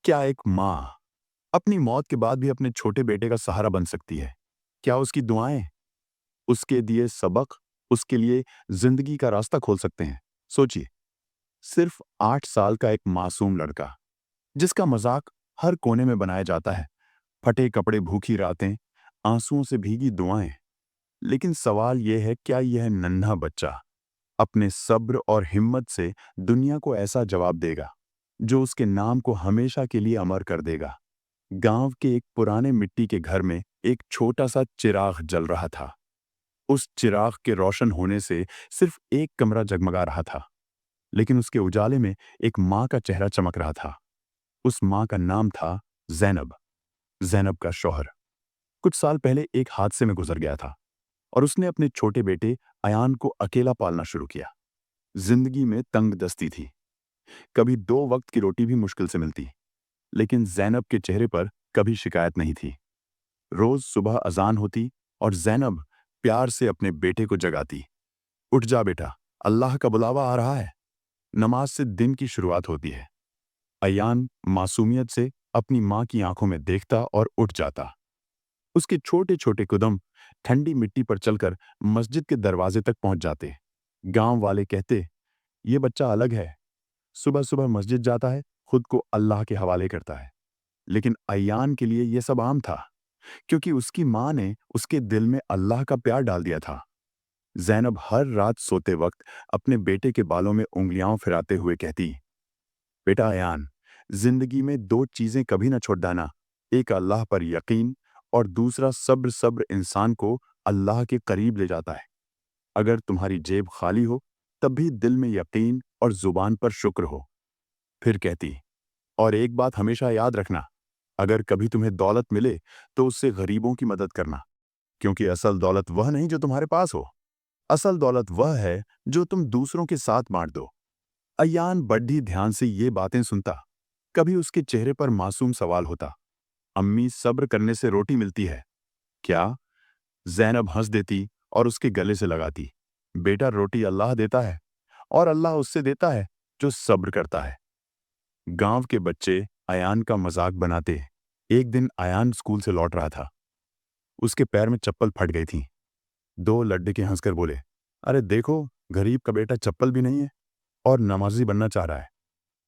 क्या एक माँ अपनी मौत के बाद भी अपने छोटे बेटे का सहारा बन सकती है? क्या उसकी दुआएं, उसके दिए सबक, उसके लिए जिंदगी का रास्ता खोल सकते हैं? सोचिए, सिर्फ 8 साल का एक मासूम लड़का, जिसका मजाक हर कोने में बनाया जाता है, फटे कपड़े, भूखी रातें, आंसुओं से भीगी दुआएं। लेकिन सवाल यह है, क्या यह नन्हा बच्चा अपने सब्र और हिम्मत से दुनिया को ऐसा जवाब देगा जो उसके नाम को हमेशा के लिए अमर कर देगा? गांव के एक पुराने मिट्टी के घर में एक छोटा सा चिराग जल रहा था। उस चिराग के रोशन होने से सिर्फ एक कमरा जगमगा रहा था, लेकिन उसके उजाले में एक माँ का चेहरा चमक रहा था। उस माँ का नाम था जैनब। जैनब का शौहर कुछ साल पहले एक हादसे में गुजर गया था और उसने अपने छोटे बेटे अयान को अकेला पालना शुरू किया। जिंदगी में तंग दस्ती थी, कभी 2 वक्त की रोटी भी मुश्किल से मिलती, लेकिन जैनब के चेहरे पर कभी शिकायत नहीं थी। रोज सुबह अजान होती और जैनब प्यार से अपने बेटे को जगाती। उठ जा बेटा, अल्लाह का बुलावा आ रहा है। नमाज से दिन की शुरुआत होती है। अयान मासूमियत से अपनी माँ की आंखों में देखता और उठ जाता। उसके छोटे छोटे कदम ठंडी मिट्टी पर चलकर मस्जिद के दरवाजे तक पहुंच जाते। गांव वाले कहते, ये बच्चा अलग है, सुबह सुबह मस्जिद जाता है, खुद को अल्लाह के हवाले करता है। लेकिन अयान के लिए यह सब आम था, क्योंकि उसकी माँ ने उसके दिल में अल्लाह का प्यार डाल दिया था। जैनब हर रात सोते वक्त अपने बेटे के बालों में उंगलियां फिराते हुए कहती, बेटा अयान, जिंदगी में 2 चीजें कभी ना छोड़ देना, एक अल्लाह पर यकीन और दूसरा सब्र। सब्र इंसान को अल्लाह के करीब ले जाता है। अगर तुम्हारी जेब खाली हो, तब भी दिल में यकीन और जुबान पर शुक्र हो। फिर कहती, और एक बात हमेशा याद रखना, अगर कभी तुम्हें दौलत मिले तो उससे गरीबों की मदद करना, क्योंकि असल दौलत वह नहीं जो तुम्हारे पास हो, असल दौलत वह है जो तुम दूसरों के साथ बांट दो। अयान बड़ी ध्यान से ये बातें सुनता। कभी उसके चेहरे पर मासूम सवाल होता, अम्मी, सब्र करने से रोटी मिलती है क्या? जैनब हंस देती और उसके गले से लगाती, बेटा, रोटी अल्लाह देता है और अल्लाह उससे देता है जो सब्र करता है। गांव के बच्चे अयान का मजाक बनाते। एक दिन अयान स्कूल से लौट रहा था। उसके पैर में चप्पल फट गई थी। 2 लड़के हंसकर बोले, अरे देखो, गरीब का बेटा चप्पल भी नहीं है और नमाजी बनना चाह रहा है।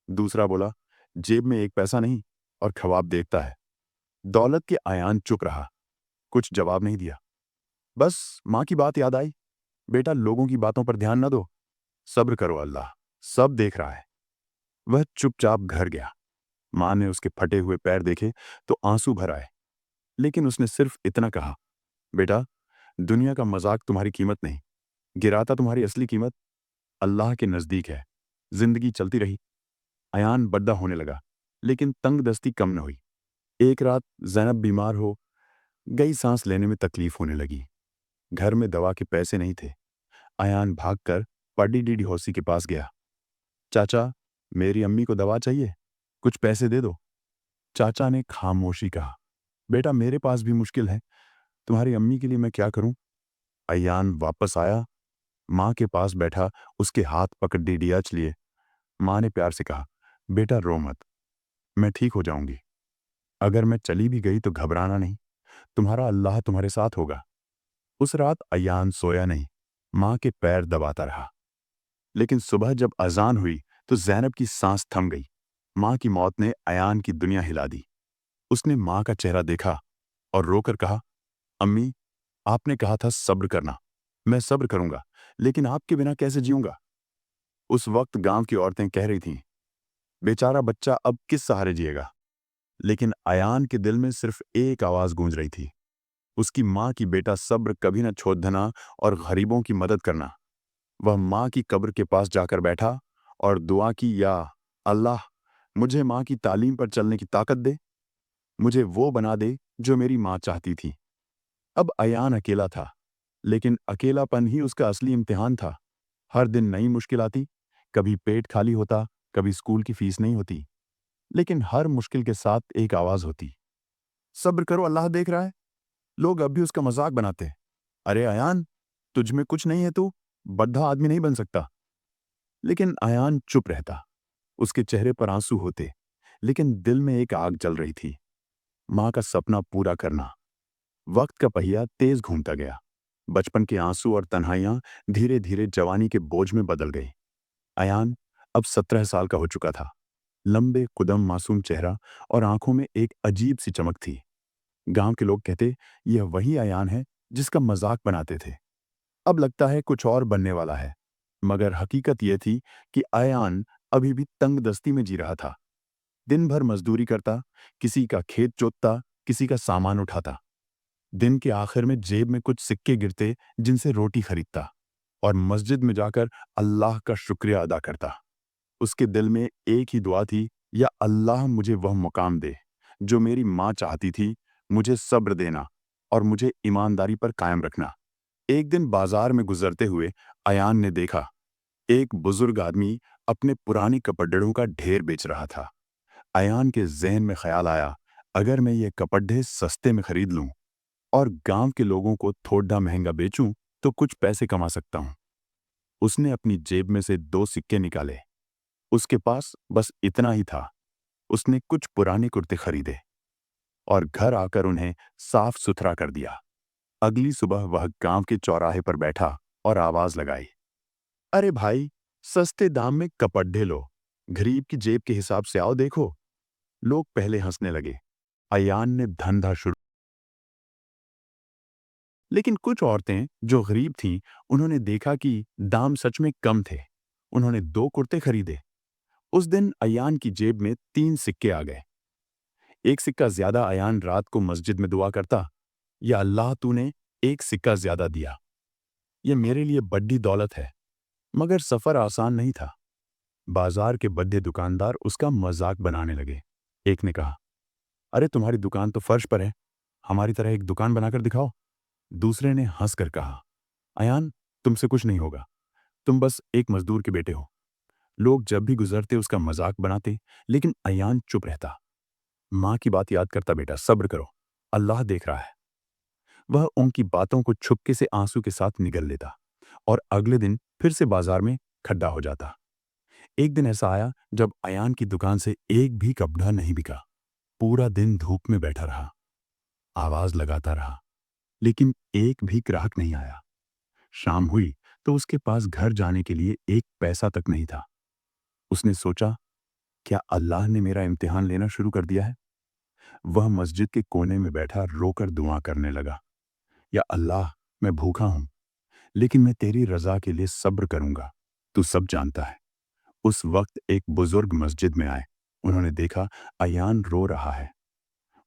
दूसरा बोला, जेब में एक पैसा नहीं और ख्वाब देखता है। दौलत के अयान चुप रहा, कुछ जवाब नहीं दिया। बस माँ की बात याद आई, बेटा, लोगों की बातों पर ध्यान न दो, सब्र करो, अल्लाह सब देख रहा है। वह चुपचाप घर गया। माँ ने उसके फटे हुए पैर देखे तो आंसू भर आए, लेकिन उसने सिर्फ इतना कहा, बेटा, दुनिया का मजाक तुम्हारी कीमत नहीं गिराता, तुम्हारी असली कीमत अल्लाह के नजदीक है। जिंदगी चलती रही। अयान बड्डा होने लगा, लेकिन तंग दस्ती कम न हुई। एक रात जैनब बीमार हो गई, सांस लेने में तकलीफ होने लगी। घर में दवा के पैसे नहीं थे। अयान भागकर पड्डी डीडी हौसी के पास गया। चाचा, मेरी अम्मी को दवा चाहिए, कुछ पैसे दे दो। चाचा ने खामोशी कहा, बेटा, मेरे पास भी मुश्किल है, तुम्हारी अम्मी के लिए मैं क्या करूं? अयान वापस आया, माँ के पास बैठा, उसके हाथ पकड़ डीडीएच लिए। माँ ने प्यार से कहा, बेटा रो मत, मैं ठीक हो जाऊंगी। अगर मैं चली भी गई तो घबराना नहीं, तुम्हारा अल्लाह तुम्हारे साथ होगा। उस रात अयान सोया नहीं, माँ के पैर दबाता रहा। लेकिन सुबह जब अजान हुई तो जैनब की सांस थम गई। माँ की मौत ने अयान की दुनिया हिला दी। उसने माँ का चेहरा देखा और रोकर कहा, अम्मी, आपने कहा था सब्र करना, मैं सब्र करूंगा, लेकिन आपके बिना कैसे जीऊंगा? उस वक्त गांव की औरतें कह रही थीं, बेचारा बच्चा अब किस सहारे जिएगा? लेकिन अयान के दिल में सिर्फ एक आवाज गूंज रही थी, उसकी माँ की, बेटा, सब्र कभी न छोड़ देना और गरीबों की मदद करना। वह माँ की कब्र के पास जाकर बैठा और दुआ की, या अल्लाह, मुझे माँ की तालीम पर चलने की ताकत दे, मुझे वो बना दे जो मेरी माँ चाहती थी। अब अयान अकेला था, लेकिन अकेलापन ही उसका असली इम्तिहान था। हर दिन नई मुश्किल आती, कभी पेट खाली होता, कभी स्कूल की फीस नहीं होती, लेकिन हर मुश्किल के साथ एक आवाज होती, सब्र करो, अल्लाह देख रहा है। लोग अब भी उसका मजाक बनाते, अरे अयान, तुझ में कुछ नहीं है, तू बद्धा आदमी नहीं बन सकता। लेकिन अयान चुप रहता। उसके चेहरे पर आंसू होते, लेकिन दिल में एक आग जल रही थी, माँ का सपना पूरा करना। वक्त का पहिया तेज घूमता गया। बचपन के आंसू और तन्हाइयां धीरे धीरे जवानी के बोझ में बदल गई। अयान अब 17 साल का हो चुका था। लंबे कुदम मासूम चेहरा और आंखों में एक अजीब सी चमक थी। गांव के लोग कहते, यह वही अयान है जिसका मजाक बनाते थे। अब लगता है कुछ और बनने वाला है। मगर हकीकत यह थी कि अयान अभी भी तंग दस्ती में जी रहा था। दिन भर मजदूरी करता, किसी का खेत जोतता, किसी का सामान उठाता। दिन के आखिर में जेब में कुछ सिक्के गिरते जिनसे रोटी खरीदता और मस्जिद में जाकर अल्लाह का शुक्रिया अदा करता। उसके दिल में एक ही दुआ थी, या अल्लाह मुझे वह मुकाम दे जो मेरी माँ चाहती थी, मुझे सब्र देना और मुझे ईमानदारी पर कायम रखना। एक दिन बाजार में गुजरते हुए अयान ने देखा, एक बुजुर्ग आदमी अपने पुराने कपड़ों का ढेर बेच रहा था। अयान के जहन में ख्याल आया, अगर मैं ये कपड़े सस्ते में खरीद लूं और गांव के लोगों को थोड़ा महंगा बेचूं तो कुछ पैसे कमा सकता हूं। उसने अपनी जेब में से 2 सिक्के निकाले। उसके पास बस इतना ही था। उसने कुछ पुराने कुर्ते खरीदे और घर आकर उन्हें साफ सुथरा कर दिया। अगली सुबह वह गांव के चौराहे पर बैठा और आवाज लगाई, अरे भाई, सस्ते दाम में कपड़े लो, गरीब की जेब के हिसाब से आओ देखो। लोग पहले हंसने लगे। अयान ने धंधा शुरू, लेकिन कुछ औरतें जो गरीब थीं, उन्होंने देखा कि दाम सच में कम थे। उन्होंने 2 कुर्ते खरीदे। उस दिन अयान की जेब में 3 सिक्के आ गए। एक सिक्का ज्यादा अयान रात को मस्जिद में दुआ करता, या अल्लाह तूने एक सिक्का ज्यादा दिया, ये मेरे लिए बड़ी दौलत है। मगर सफर आसान नहीं था। बाजार के बड्ढे दुकानदार उसका मजाक बनाने लगे। एक ने कहा, अरे तुम्हारी दुकान तो फर्श पर है, हमारी तरह एक दुकान बनाकर दिखाओ। दूसरे ने हंसकर कहा, अयान, तुमसे कुछ नहीं होगा, तुम बस एक मजदूर के बेटे हो। लोग जब भी गुजरते उसका मजाक बनाते, लेकिन अयान चुप रहता। माँ की बात याद करता, बेटा सब्र करो, अल्लाह देख रहा है। वह उनकी बातों को छुपके से आंसू के साथ निगल लेता और अगले दिन फिर से बाजार में खड्डा हो जाता। एक दिन ऐसा आया जब अयान की दुकान से एक भी कपड़ा नहीं बिका। पूरा दिन धूप में बैठा रहा, आवाज लगाता रहा, लेकिन एक भी ग्राहक नहीं आया। शाम हुई तो उसके पास घर जाने के लिए एक पैसा तक नहीं था। उसने सोचा, क्या अल्लाह ने मेरा इम्तिहान लेना शुरू कर दिया है? वह मस्जिद के कोने में बैठा रोकर दुआ करने लगा, या अल्लाह, मैं भूखा हूं, लेकिन मैं तेरी रजा के लिए सब्र करूंगा, तू सब जानता है। उस वक्त एक बुजुर्ग मस्जिद में आए। उन्होंने देखा अयान रो रहा है।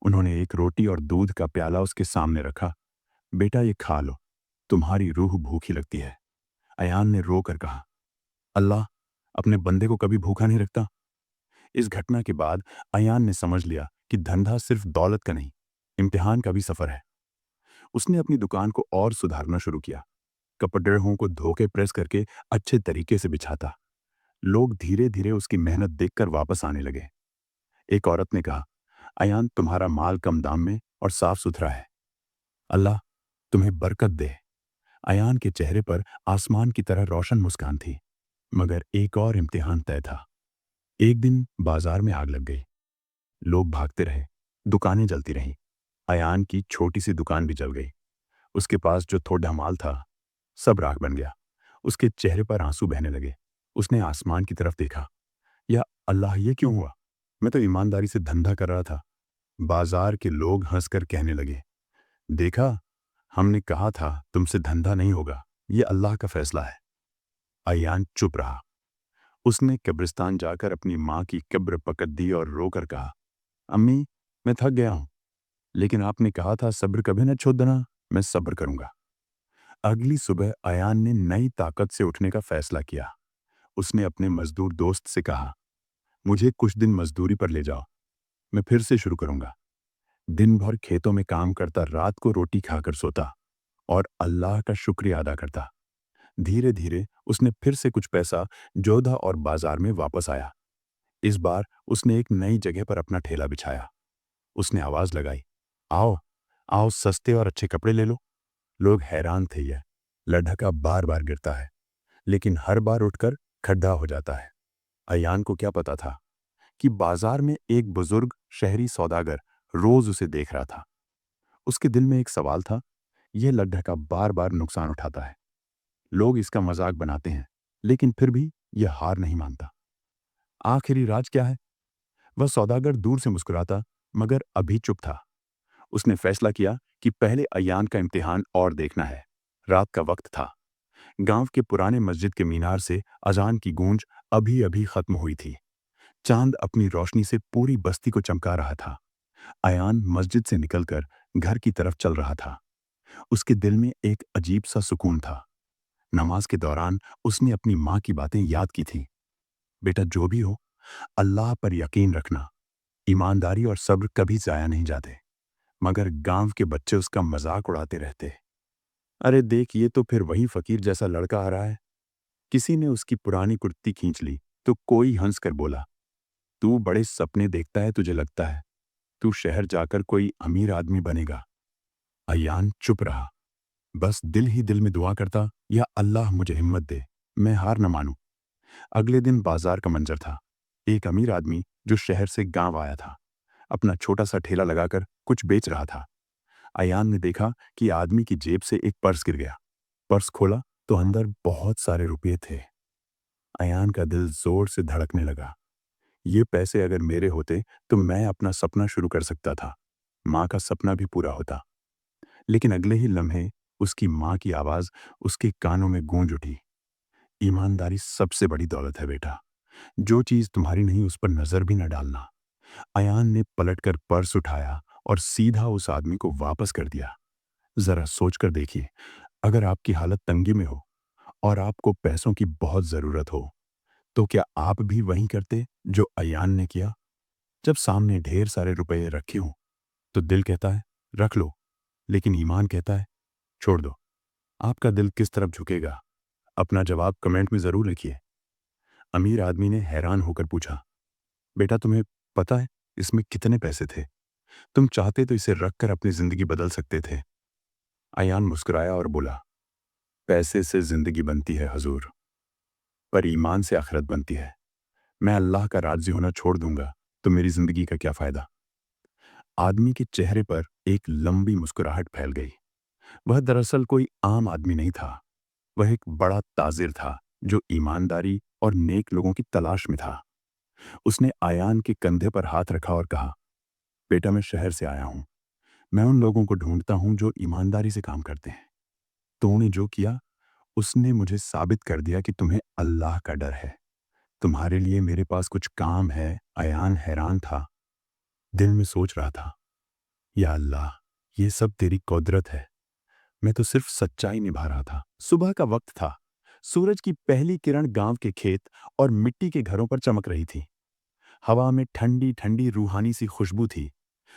उन्होंने एक रोटी और दूध का प्याला उसके सामने रखा। बेटा ये खा लो, तुम्हारी रूह भूखी लगती है। अयान ने रो कर कहा, अल्लाह अपने बंदे को कभी भूखा नहीं रखता। इस घटना के बाद अयान ने समझ लिया कि धंधा सिर्फ दौलत का नहीं, इम्तिहान का भी सफर है। उसने अपनी दुकान को और सुधारना शुरू किया। कपड़ों को धो के प्रेस करके अच्छे तरीके से बिछाता। लोग धीरे धीरे उसकी मेहनत देखकर वापस आने लगे। एक औरत ने कहा, अयान तुम्हारा माल कम दाम में और साफ सुथरा है, अल्लाह तुम्हें बरकत दे। अयान के चेहरे पर आसमान की तरह रोशन मुस्कान थी। मगर एक और इम्तिहान तय था। एक दिन बाजार में आग लग गई। लोग भागते रहे, दुकानें जलती रहीं। अयान की छोटी सी दुकान भी जल गई। उसके पास जो थोड़ा माल था, सब राख बन गया। उसके चेहरे पर आंसू बहने लगे। उसने आसमान की तरफ देखा, या अल्लाह ये क्यों हुआ? मैं तो ईमानदारी से धंधा कर रहा था। बाजार के लोग हंसकर कहने लगे, देखा, हमने कहा था तुमसे धंधा नहीं होगा, ये अल्लाह का फैसला है। अयान चुप रहा। उसने कब्रिस्तान जाकर अपनी माँ की कब्र पकड़ दी और रोकर कहा, अम्मी, मैं थक गया हूं, लेकिन आपने कहा था सब्र कभी न छोड़ना, मैं सब्र करूंगा। अगली सुबह अयान ने नई ताकत से उठने का फैसला किया। उसने अपने मजदूर दोस्त से कहा, मुझे कुछ दिन मजदूरी पर ले जाओ, मैं फिर से शुरू करूंगा। दिन भर खेतों में काम करता, रात को रोटी खाकर सोता और अल्लाह का शुक्रिया अदा करता। धीरे धीरे उसने फिर से कुछ पैसा जोधा और बाजार में वापस आया। इस बार उसने एक नई जगह पर अपना ठेला बिछाया। उसने आवाज लगाई, आओ आओ, सस्ते और अच्छे कपड़े ले लो। लोग हैरान थे। यह लड़का बार बार गिरता है, लेकिन हर बार उठकर खड्डा हो जाता है। अयान को क्या पता था कि बाजार में एक बुजुर्ग शहरी सौदागर रोज उसे देख रहा था। उसके दिल में एक सवाल था, यह लड्ढका बार बार नुकसान उठाता है, लोग इसका मजाक बनाते हैं, लेकिन फिर भी यह हार नहीं मानता। आखिरी राज क्या है? वह सौदागर दूर से मुस्कुराता, मगर अभी चुप था। उसने फैसला किया कि पहले अयान का इम्तिहान और देखना है। रात का वक्त था। गांव के पुराने मस्जिद के मीनार से अजान की गूंज अभी अभी खत्म हुई थी। चांद अपनी रोशनी से पूरी बस्ती को चमका रहा था। अयान मस्जिद से निकलकर घर की तरफ चल रहा था। उसके दिल में एक अजीब सा सुकून था। नमाज के दौरान उसने अपनी माँ की बातें याद की थी। बेटा, जो भी हो, अल्लाह पर यकीन रखना। ईमानदारी और सब्र कभी जाया नहीं जाते। मगर गांव के बच्चे उसका मजाक उड़ाते रहते। अरे देख, ये तो फिर वही फकीर जैसा लड़का आ रहा है। किसी ने उसकी पुरानी कुर्ती खींच ली तो कोई हंसकर बोला, तू बड़े सपने देखता है, तुझे लगता है तू शहर जाकर कोई अमीर आदमी बनेगा। अयान चुप रहा, बस दिल ही दिल में दुआ करता, या अल्लाह मुझे हिम्मत दे, मैं हार न मानूं। अगले दिन बाजार का मंजर था। एक अमीर आदमी जो शहर से गांव आया था, अपना छोटा सा ठेला लगाकर कुछ बेच रहा था। अयान ने देखा कि आदमी की जेब से एक पर्स गिर गया। पर्स खोला तो अंदर बहुत सारे रुपये थे। अयान का दिल जोर से धड़कने लगा। ये पैसे अगर मेरे होते तो मैं अपना सपना शुरू कर सकता था। माँ का सपना भी पूरा होता। लेकिन अगले ही लम्हे उसकी माँ की आवाज उसके कानों में गूंज उठी, ईमानदारी सबसे बड़ी दौलत है बेटा। जो चीज तुम्हारी नहीं उस पर नजर भी न डालना। अयान ने पलटकर पर्स उठाया और सीधा उस आदमी को वापस कर दिया। जरा सोचकर देखिए, अगर आपकी हालत तंगी में हो और आपको पैसों की बहुत जरूरत हो, तो क्या आप भी वही करते जो अयान ने किया? जब सामने ढेर सारे रुपए रखे हों, तो दिल कहता है रख लो, लेकिन ईमान कहता है छोड़ दो। आपका दिल किस तरफ झुकेगा? अपना जवाब कमेंट में जरूर लिखिए। अमीर आदमी ने हैरान होकर पूछा, बेटा, तुम्हें पता है इसमें कितने पैसे थे? तुम चाहते तो इसे रखकर अपनी जिंदगी बदल सकते थे। अयान मुस्कुराया और बोला, पैसे से जिंदगी बनती है हजूर, पर ईमान से आखिरत बनती है। मैं अल्लाह का राज़ी होना छोड़ दूंगा तो मेरी जिंदगी का क्या फायदा? आदमी के चेहरे पर एक लंबी मुस्कुराहट फैल गई। वह दरअसल कोई आम आदमी नहीं था। वह एक बड़ा ताजिर था जो ईमानदारी और नेक लोगों की तलाश में था। उसने आयान के कंधे पर हाथ रखा और कहा, बेटा, मैं शहर से आया हूं। मैं उन लोगों को ढूंढता हूं जो ईमानदारी से काम करते हैं। तूने जो किया उसने मुझे साबित कर दिया कि तुम्हें अल्लाह का डर है। तुम्हारे लिए मेरे पास कुछ काम है। अयान हैरान था, दिल में सोच रहा था, या अल्लाह, ये सब तेरी कुदरत है। मैं तो सिर्फ सच्चाई निभा रहा था। सुबह का वक्त था। सूरज की पहली किरण गांव के खेत और मिट्टी के घरों पर चमक रही थी। हवा में ठंडी ठंडी रूहानी सी खुशबू थी,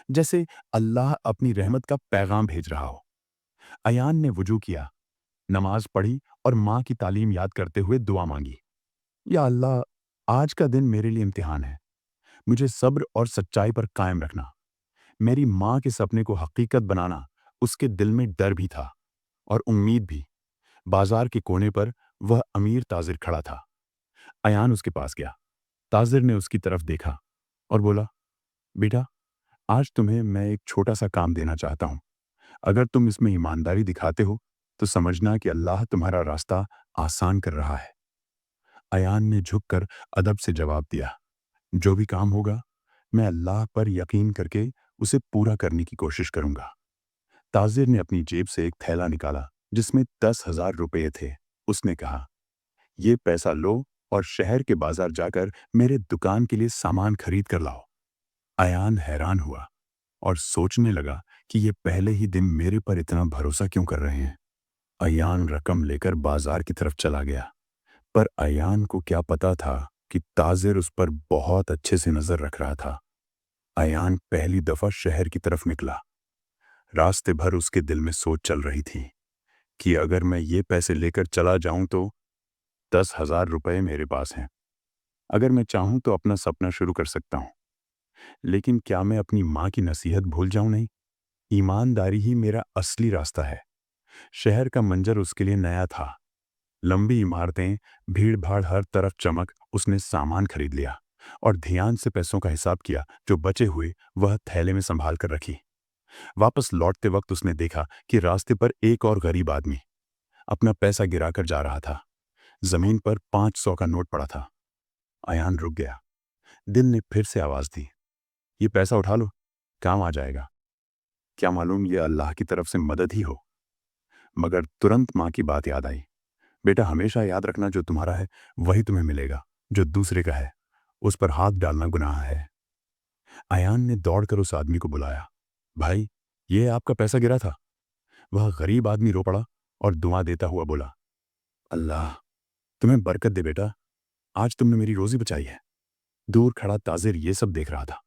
जैसे अल्लाह अपनी रहमत का पैगाम भेज रहा हो। अयान ने वुजू किया, नमाज पढ़ी और माँ की तालीम याद करते हुए दुआ मांगी, या अल्लाह, आज का दिन मेरे लिए इम्तिहान है। मुझे सब्र और सच्चाई पर कायम रखना। मेरी माँ के सपने को हकीकत बनाना। उसके दिल में डर भी था और उम्मीद भी। बाजार के कोने पर वह अमीर ताजिर खड़ा था। अयान उसके पास गया। ताजिर ने उसकी तरफ देखा और बोला, बेटा, आज तुम्हें मैं एक छोटा सा काम देना चाहता हूँ। अगर तुम इसमें ईमानदारी दिखाते हो तो समझना कि अल्लाह तुम्हारा रास्ता आसान कर रहा है। अयान ने झुककर अदब से जवाब दिया, जो भी काम होगा मैं अल्लाह पर यकीन करके उसे पूरा करने की कोशिश करूंगा। ताजिर ने अपनी जेब से एक थैला निकाला जिसमें 10,000 रुपये थे। उसने कहा, ये पैसा लो और शहर के बाजार जाकर मेरे दुकान के लिए सामान खरीद कर लाओ। अयान हैरान हुआ और सोचने लगा कि ये पहले ही दिन मेरे पर इतना भरोसा क्यों कर रहे हैं। अयान रकम लेकर बाजार की तरफ चला गया, पर अयान को क्या पता था कि ताजिर उस पर बहुत अच्छे से नजर रख रहा था। अयान पहली दफा शहर की तरफ निकला। रास्ते भर उसके दिल में सोच चल रही थी कि अगर मैं ये पैसे लेकर चला जाऊं तो 10,000 रुपये मेरे पास हैं। अगर मैं चाहूं तो अपना सपना शुरू कर सकता हूं। लेकिन क्या मैं अपनी माँ की नसीहत भूल जाऊं? नहीं। ईमानदारी ही मेरा असली रास्ता है। शहर का मंजर उसके लिए नया था। लंबी इमारतें, भीड़ भाड़, हर तरफ चमक। उसने सामान खरीद लिया और ध्यान से पैसों का हिसाब किया। जो बचे हुए वह थैले में संभाल कर रखी। वापस लौटते वक्त उसने देखा कि रास्ते पर एक और गरीब आदमी अपना पैसा गिराकर जा रहा था। जमीन पर 500 का नोट पड़ा था। अयान रुक गया। दिल ने फिर से आवाज दी, ये पैसा उठा लो, काम आ जाएगा। क्या मालूम ये अल्लाह की तरफ से मदद ही हो। मगर तुरंत माँ की बात याद आई। बेटा, हमेशा याद रखना, जो तुम्हारा है वही तुम्हें मिलेगा, जो दूसरे का है उस पर हाथ डालना गुनाह है। अयान ने दौड़कर उस आदमी को बुलाया। भाई, ये आपका पैसा गिरा था। वह गरीब आदमी रो पड़ा और दुआ देता हुआ बोला, अल्लाह तुम्हें बरकत दे बेटा, आज तुमने मेरी रोजी बचाई है। दूर खड़ा ताजिर ये सब देख रहा था।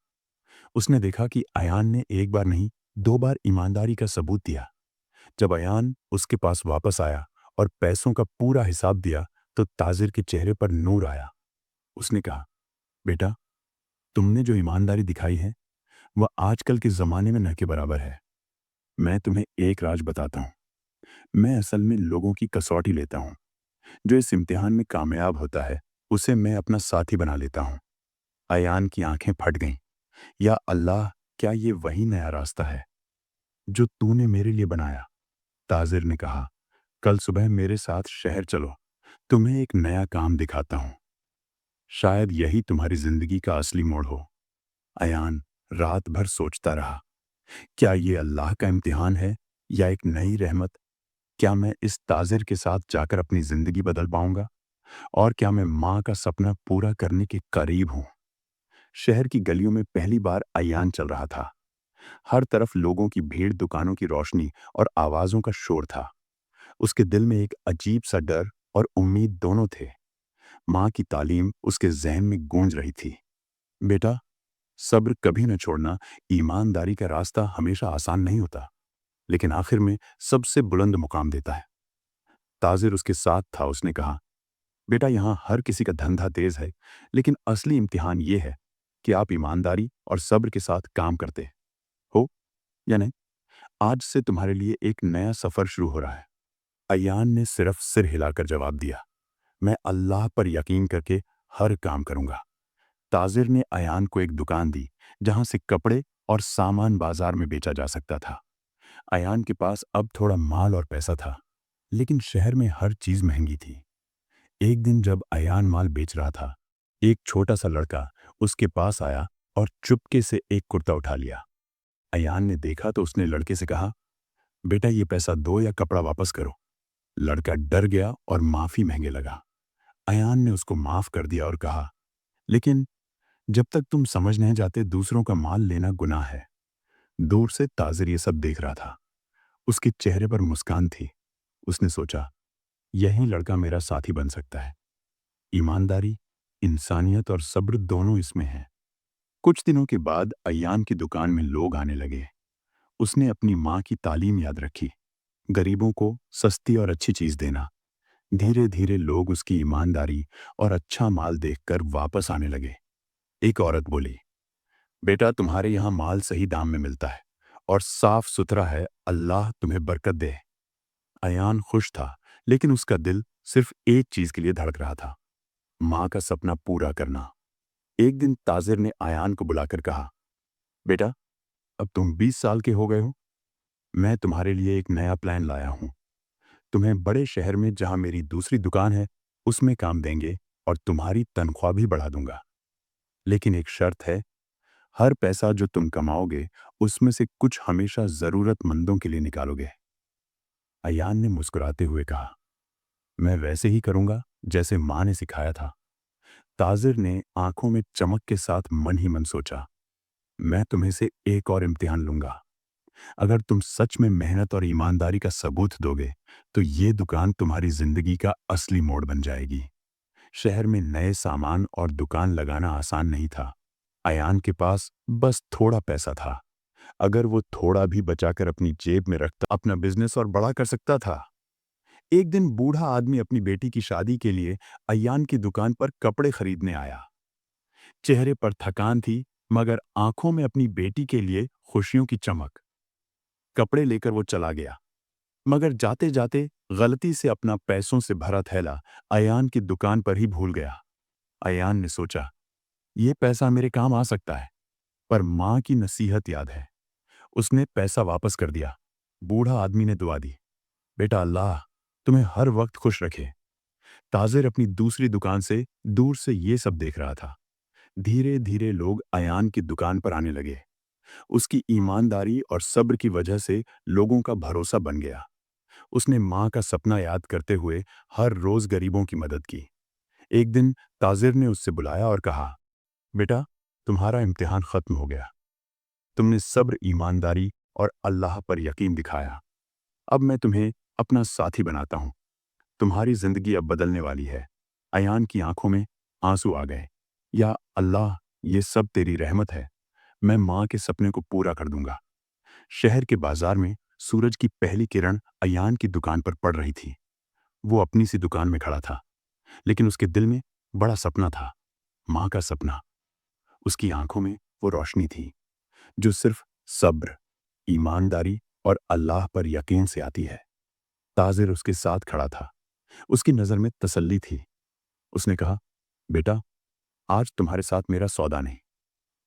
उसने देखा कि अयान ने एक बार नहीं 2 बार ईमानदारी का सबूत दिया। जब अयान उसके पास वापस आया और पैसों का पूरा हिसाब दिया तो ताजिर के चेहरे पर नूर आया। उसने कहा, बेटा, तुमने जो ईमानदारी दिखाई है वह आजकल के ज़माने में न के बराबर है। मैं तुम्हें एक राज बताता हूँ। मैं असल में लोगों की कसौटी लेता हूँ। जो इस इम्तिहान में कामयाब होता है उसे मैं अपना साथी बना लेता हूँ। अयान की आंखें फट गईं। या अल्लाह, क्या ये वही नया रास्ता है जो तूने मेरे लिए बनाया? ताजिर ने कहा, कल सुबह मेरे साथ शहर चलो, तुम्हें एक नया काम दिखाता हूँ। शायद यही तुम्हारी जिंदगी का असली मोड़ हो। अयान रात भर सोचता रहा, क्या ये अल्लाह का इम्तिहान है या एक नई रहमत? क्या मैं इस ताजिर के साथ जाकर अपनी जिंदगी बदल पाऊंगा? और क्या मैं माँ का सपना पूरा करने के करीब हूँ? शहर की गलियों में पहली बार अयान चल रहा था। हर तरफ लोगों की भीड़, दुकानों की रोशनी और आवाजों का शोर था। उसके दिल में एक अजीब सा डर और उम्मीद दोनों थे। माँ की तालीम उसके जहन में गूंज रही थी, बेटा, सब्र कभी न छोड़ना। ईमानदारी का रास्ता हमेशा आसान नहीं होता, लेकिन आखिर में सबसे बुलंद मुकाम देता है। ताजिर उसके साथ था। उसने कहा, बेटा, यहाँ हर किसी का धंधा तेज है, लेकिन असली इम्तिहान ये है कि आप ईमानदारी और सब्र के साथ काम करते हो या नहीं। आज से तुम्हारे लिए एक नया सफर शुरू हो रहा है। अयान ने सिर्फ सिर हिलाकर जवाब दिया, मैं अल्लाह पर यकीन करके हर काम करूंगा। ताजिर ने अयान को एक दुकान दी जहां से कपड़े और सामान बाजार में बेचा जा सकता था। अयान के पास अब थोड़ा माल और पैसा था, लेकिन शहर में हर चीज महंगी थी। एक दिन जब अयान माल बेच रहा था, एक छोटा सा लड़का उसके पास आया और चुपके से एक कुर्ता उठा लिया। अयान ने देखा तो उसने लड़के से कहा, बेटा, ये पैसा दो या कपड़ा वापस करो। लड़का डर गया और माफी मांगने लगा। अयान ने उसको माफ कर दिया और कहा, लेकिन जब तक तुम समझ नहीं जाते दूसरों का माल लेना गुनाह है। दूर से ताजिर ये सब देख रहा था। उसके चेहरे पर मुस्कान थी। उसने सोचा, यही लड़का मेरा साथी बन सकता है। ईमानदारी, इंसानियत और सब्र दोनों इसमें हैं। कुछ दिनों के बाद अयान की दुकान में लोग आने लगे। उसने अपनी माँ की तालीम याद रखी, गरीबों को सस्ती और अच्छी चीज देना। धीरे धीरे लोग उसकी ईमानदारी और अच्छा माल देखकर वापस आने लगे। एक औरत बोली, बेटा, तुम्हारे यहाँ माल सही दाम में मिलता है और साफ सुथरा है, अल्लाह तुम्हें बरकत दे। अयान खुश था, लेकिन उसका दिल सिर्फ एक चीज के लिए धड़क रहा था, माँ का सपना पूरा करना। एक दिन ताजिर ने अयान को बुलाकर कहा, बेटा, अब तुम 20 साल के हो गए हो। मैं तुम्हारे लिए एक नया प्लान लाया हूँ। तुम्हें बड़े शहर में जहाँ मेरी दूसरी दुकान है उसमें काम देंगे और तुम्हारी तनख्वाह भी बढ़ा दूंगा। लेकिन एक शर्त है, हर पैसा जो तुम कमाओगे उसमें से कुछ हमेशा जरूरतमंदों के लिए निकालोगे। अयान ने मुस्कुराते हुए कहा, मैं वैसे ही करूंगा जैसे माँ ने सिखाया था। ताजिर ने आंखों में चमक के साथ मन ही मन सोचा, मैं तुम्हें से एक और इम्तिहान लूंगा। अगर तुम सच में मेहनत और ईमानदारी का सबूत दोगे तो ये दुकान तुम्हारी जिंदगी का असली मोड़ बन जाएगी। शहर में नए सामान और दुकान लगाना आसान नहीं था। अयान के पास बस थोड़ा पैसा था। अगर वो थोड़ा भी बचाकर अपनी जेब में रखता, अपना बिजनेस और बड़ा कर सकता था। एक दिन बूढ़ा आदमी अपनी बेटी की शादी के लिए अयान की दुकान पर कपड़े खरीदने आया। चेहरे पर थकान थी, मगर आंखों में अपनी बेटी के लिए खुशियों की चमक। कपड़े लेकर वो चला गया, मगर जाते जाते गलती से अपना पैसों से भरा थैला अयान की दुकान पर ही भूल गया। अयान ने सोचा, ये पैसा मेरे काम आ सकता है। पर माँ की नसीहत याद है। उसने पैसा वापस कर दिया। बूढ़ा आदमी ने दुआ दी, बेटा अल्लाह तुम्हें हर वक्त खुश रखे। ताजिर अपनी दूसरी दुकान से दूर से ये सब देख रहा था। धीरे धीरे लोग अयान की दुकान पर आने लगे। उसकी ईमानदारी और सब्र की वजह से लोगों का भरोसा बन गया। उसने माँ का सपना याद करते हुए हर रोज गरीबों की मदद की। एक दिन ताजिर ने उससे बुलाया और कहा, बेटा तुम्हारा इम्तिहान खत्म हो गया। तुमने सब्र, ईमानदारी और अल्लाह पर यकीन दिखाया। अब मैं तुम्हें अपना साथी बनाता हूँ। तुम्हारी जिंदगी अब बदलने वाली है। अयान की आंखों में आंसू आ गए। या अल्लाह, ये सब तेरी रहमत है। मैं माँ के सपने को पूरा कर दूंगा। शहर के बाजार में सूरज की पहली किरण अयान की दुकान पर पड़ रही थी। वो अपनी सी दुकान में खड़ा था, लेकिन उसके दिल में बड़ा सपना था, माँ का सपना। उसकी आंखों में वो रोशनी थी जो सिर्फ सब्र, ईमानदारी और अल्लाह पर यकीन से आती है। ताजिर उसके साथ खड़ा था। उसकी नज़र में तसल्ली थी। उसने कहा, बेटा आज तुम्हारे साथ मेरा सौदा नहीं,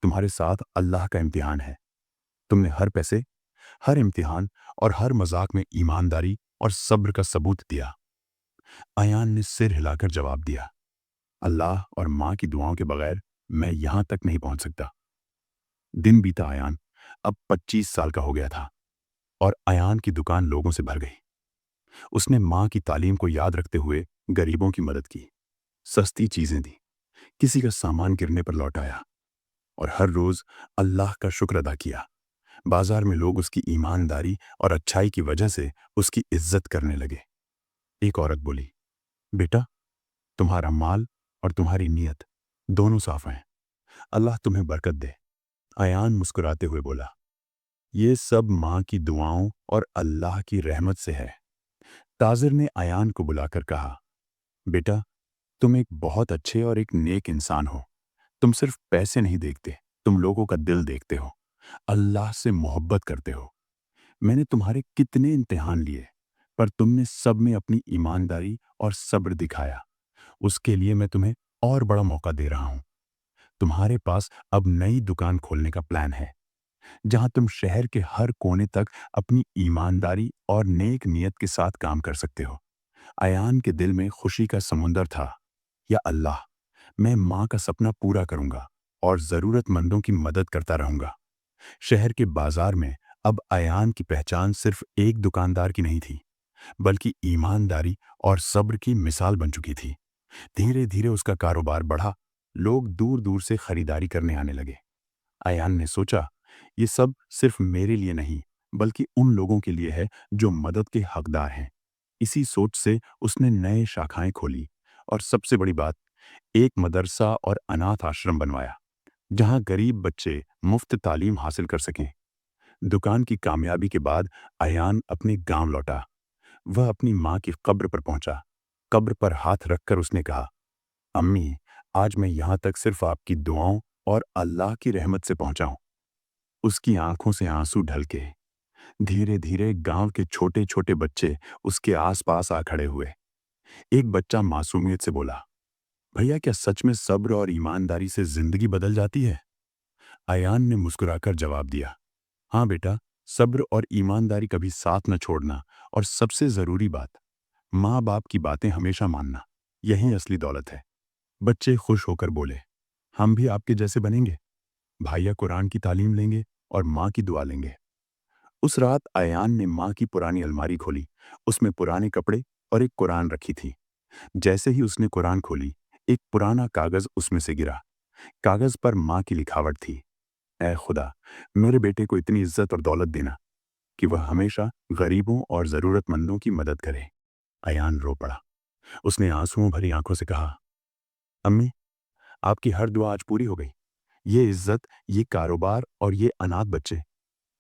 तुम्हारे साथ अल्लाह का इम्तिहान है। तुमने हर पैसे, हर इम्तिहान और हर मजाक में ईमानदारी और सब्र का सबूत दिया। अयान ने सिर हिलाकर जवाब दिया, अल्लाह और माँ की दुआओं के बगैर मैं यहां तक नहीं पहुंच सकता। दिन बीता। अयान अब 25 साल का हो गया था और अयान की दुकान लोगों से भर गई। उसने माँ की तालीम को याद रखते हुए गरीबों की मदद की, सस्ती चीजें दी, किसी का सामान गिरने पर लौटाया और हर रोज अल्लाह का शुक्र अदा किया। बाजार में लोग उसकी ईमानदारी और अच्छाई की वजह से उसकी इज्जत करने लगे। एक औरत बोली, बेटा तुम्हारा माल और तुम्हारी नीयत दोनों साफ हैं। अल्लाह तुम्हें बरकत दे। अयान मुस्कुराते हुए बोला, ये सब माँ की दुआओं और अल्लाह की रहमत से है। ताजिर ने अयान को बुलाकर कहा, बेटा तुम एक बहुत अच्छे और एक नेक इंसान हो। तुम सिर्फ पैसे नहीं देखते, तुम लोगों का दिल देखते हो, अल्लाह से मोहब्बत करते हो। मैंने तुम्हारे कितने इम्तिहान लिए, पर तुमने सब में अपनी ईमानदारी और सब्र दिखाया। उसके लिए मैं तुम्हें और बड़ा मौका दे रहा हूं। तुम्हारे पास अब नई दुकान खोलने का प्लान है, जहां तुम शहर के हर कोने तक अपनी ईमानदारी और नेक नियत के साथ काम कर सकते हो। अयान के दिल में खुशी का समुंदर था। या अल्लाह, मैं माँ का सपना पूरा करूंगा और जरूरतमंदों की मदद करता रहूंगा। शहर के बाजार में अब अयान की पहचान सिर्फ एक दुकानदार की नहीं थी, बल्कि ईमानदारी और सब्र की मिसाल बन चुकी थी। धीरे धीरे उसका कारोबार बढ़ा। लोग दूर दूर से खरीदारी करने आने लगे। अयान ने सोचा, ये सब सिर्फ मेरे लिए नहीं, बल्कि उन लोगों के लिए है जो मदद के हकदार हैं। इसी सोच से उसने नए शाखाएं खोली और सबसे बड़ी बात, एक मदरसा और अनाथ आश्रम बनवाया, जहां गरीब बच्चे मुफ्त तालीम हासिल कर सकें। दुकान की कामयाबी के बाद अयान अपने गांव लौटा। वह अपनी माँ की कब्र पर पहुंचा। कब्र पर हाथ रखकर उसने कहा, अम्मी, आज मैं यहाँ तक सिर्फ आपकी दुआओं और अल्लाह की रहमत से पहुंचा हूं। उसकी आंखों से आंसू ढलके धीरे धीरे गांव के छोटे छोटे बच्चे उसके आसपास आ खड़े हुए। एक बच्चा मासूमियत से बोला, भैया क्या सच में सब्र और ईमानदारी से जिंदगी बदल जाती है? अयान ने मुस्कुराकर जवाब दिया, हाँ बेटा, सब्र और ईमानदारी कभी साथ न छोड़ना, और सबसे जरूरी बात, माँ बाप की बातें हमेशा मानना, यही असली दौलत है। बच्चे खुश होकर बोले, हम भी आपके जैसे बनेंगे। भाइया कुरान की तालीम लेंगे और माँ की दुआ लेंगे। उस रात अयान ने माँ की पुरानी अलमारी खोली। उसमें पुराने कपड़े और एक कुरान रखी थी। जैसे ही उसने कुरान खोली, एक पुराना कागज उसमें से गिरा। कागज पर माँ की लिखावट थी, ऐ खुदा, मेरे बेटे को इतनी इज्जत और दौलत देना कि वह हमेशा गरीबों और जरूरतमंदों की मदद करे। अयान रो पड़ा। उसने आंसुओं भरी आंखों से कहा, अम्मी, आपकी हर दुआ आज पूरी हो गई। ये इज्जत, ये कारोबार और ये अनाथ बच्चे,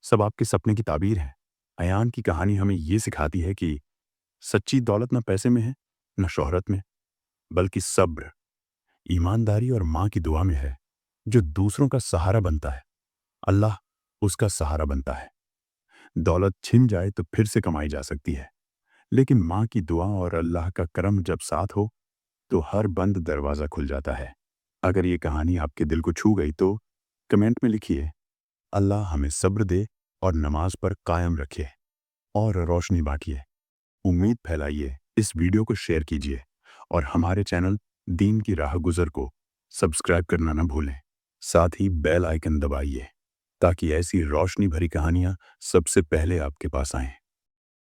सब आपके सपने की ताबीर है। अयान की कहानी हमें ये सिखाती है कि सच्ची दौलत न पैसे में है, न शोहरत में, बल्कि सब्र, ईमानदारी और माँ की दुआ में है। जो दूसरों का सहारा बनता है, अल्लाह उसका सहारा बनता है। दौलत छिन जाए तो फिर से कमाई जा सकती है, लेकिन माँ की दुआ और अल्लाह का करम जब साथ हो, तो हर बंद दरवाजा खुल जाता है। अगर ये कहानी आपके दिल को छू गई तो कमेंट में लिखिए, अल्लाह हमें सब्र दे और नमाज पर कायम रखे और रोशनी बांटिए। उम्मीद फैलाइए, इस वीडियो को शेयर कीजिए और हमारे चैनल दीन की राह गुज़र को सब्सक्राइब करना ना भूलें। साथ ही बेल आइकन दबाइए ताकि ऐसी रोशनी भरी कहानियाँ सबसे पहले आपके पास आएं।